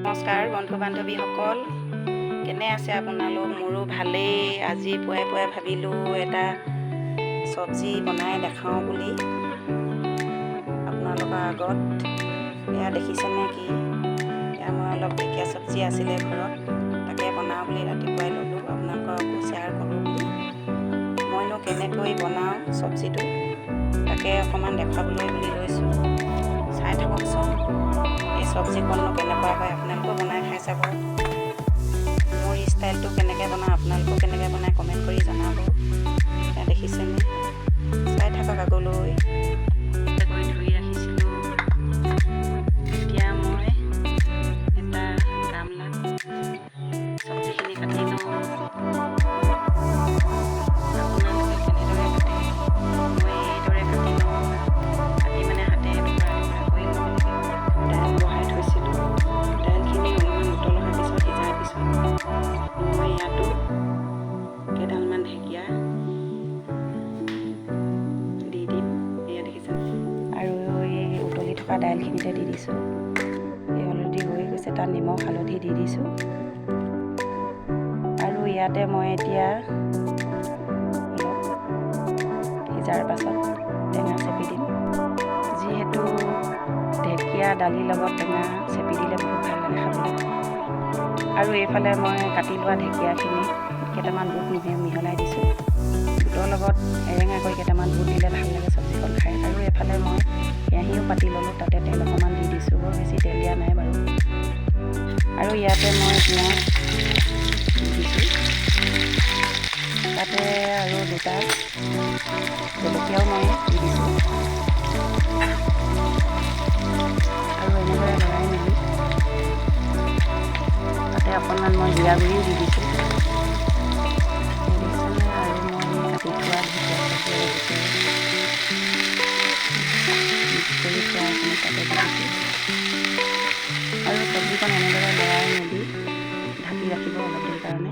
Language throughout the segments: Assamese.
নমস্কাৰ বন্ধু বান্ধৱীসকল, কেনে আছে আপোনালোক? মোৰো ভালেই। আজি পুৱাই পুৱাই ভাবিলোঁ এটা চব্জি বনাই দেখাওঁ বুলি আপোনালোকৰ আগত। এয়া দেখিছেনে কি? এয়া মই অলপ ঢেকীয়া চব্জি আছিলে ঘৰত, তাকে বনাওঁ বুলি ৰাতিপুৱাই ল'লোঁ, আপোনালোককো শ্বেয়াৰ কৰোঁ বুলি। মইনো কেনেকৈ বনাওঁ চব্জিটো তাকে অকণমান দেখাবলৈ বুলি লৈছোঁ। চাই থাককচোন এই চব্জিকণনো কেনেকুৱা হয়, আপোনালোকেও বনাই খাই চাব। মোৰ ষ্টাইলটো কেনেকৈ বনাওঁ, আপোনালোকেও কেনেকৈ বনাই কমেণ্ট কৰি জনাব। এতিয়া দেখিছেনে? চাই থাকক আগলৈ। কৰি ধুই ৰাখিছিলোঁ। এতিয়া মই এটা গামলাত চব্জিখিনি কাটি লওঁ। আপোনালোকে কেনেদৰে কাটে, মই এইদৰে কাটি লওঁ। কাটি মানে হাতেৰে টুকুৰা টুকুৰা কৰি লওঁ। দাইল বহাই থৈছিলোঁ, দাইলখিনি অলপমান উতল অহাৰ পিছত সিজাৰ পিছত মই ইয়াতো কেইডালমান ঢেকীয়া দি দিম। এয়া দেখিছে, আৰু এই উতলি থকা দাইলখিনিতে দি দিছোঁ। এই অলৰেডি হৈ গৈছে, তাত নিমখ হালধি দি দিছোঁ। আৰু ইয়াতে মই এতিয়া অলপ সিজাৰ পাছত টেঙা চেপি দিম। যিহেতু ঢেকীয়া দালিৰ লগত টেঙা চেপি দিলে বহুত ভাল লাগে খাবলৈ। আৰু এইফালে মই কাটি লোৱা ঢেকীয়াখিনি কেইটামান বুট মিহলাই দিছোঁ। বুটৰ লগত এৰেঙাকৈ কেইটামান বুট দিলে ভাল লাগে চব্জিখন খাই। আৰু এইফালে মই কেৰাহীও পাতি ল'লোঁ, তাতে তেল অকণমান দি দিছোঁ। বৰ বেছি তেল দিয়া নাই বাৰু। আৰু ইয়াতে মই পিঁয়াজ দি দিছোঁ, তাতে আৰু দুটা জলকীয়াও মই দি দিছোঁ। আৰু এনেদৰে লৰাই মেলি তাতে অকণমান মই জিৰা গুড়িও দি দিছোঁ। আৰু মই কাটি থোৱা ঢেকীয়া চব্জি মিক্স কৰি থোৱা এইখিনি তাতে দি দিছোঁ। আৰু চব্জিখন এনেদৰে লৰাই মেলি ঢাকি ৰাখিব অলপ দেৰি কাৰণে।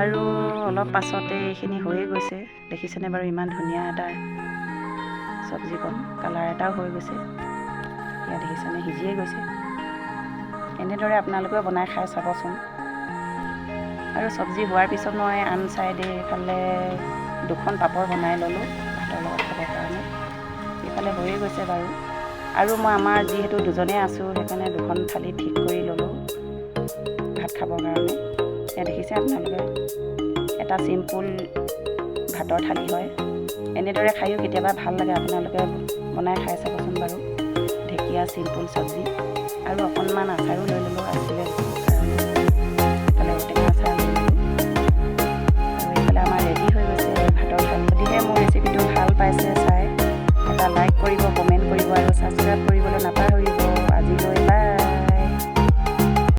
আৰু অলপ পাছতে এইখিনি হৈয়ে গৈছে। দেখিছেনে বাৰু? ইমান ধুনীয়া এটা চব্জিকণ, কালাৰ এটাও হৈ গৈছে। এয়া দেখিছেনে? সিজিয়ে গৈছে। এনেদৰে আপোনালোকেও বনাই খাই চাবচোন। আৰু চব্জি হোৱাৰ পিছত মই আন চাইডে এইফালে দুখন পাপৰ বনাই ল'লোঁ ভাতৰ লগত খাবৰ কাৰণে। এইফালে হৈয়ে গৈছে বাৰু। আৰু মই আমাৰ যিহেতু দুজনে আছোঁ, সেইকাৰণে দুখন থালি ঠিক কৰি ল'লোঁ ভাত খাবৰ কাৰণে। এয়া দেখিছে আপোনালোকে, এটা চিম্পুল ভাতৰ থালি হয়। এনেদৰে খায়ো কেতিয়াবা ভাল লাগে, আপোনালোকে বনাই খাই চাবচোন বাৰু। ঢেকীয়া চিম্পুল চব্জি। আৰু অকণমান আচাৰো লৈ ল'লোঁ আছিলে কাৰণে। এইফালে ঔটেঙা আচাৰ লৈ ল'লোঁ। আৰু এইফালে আমাৰ ৰেডি হৈ গৈছে ভাতৰ থালি। যদিহে মোৰ ৰেচিপিটো ভাল পাইছে চাই, এটা লাইক কৰিব, কমেণ্ট কৰিব আৰু ছাবস্ক্ৰাইব কৰিব।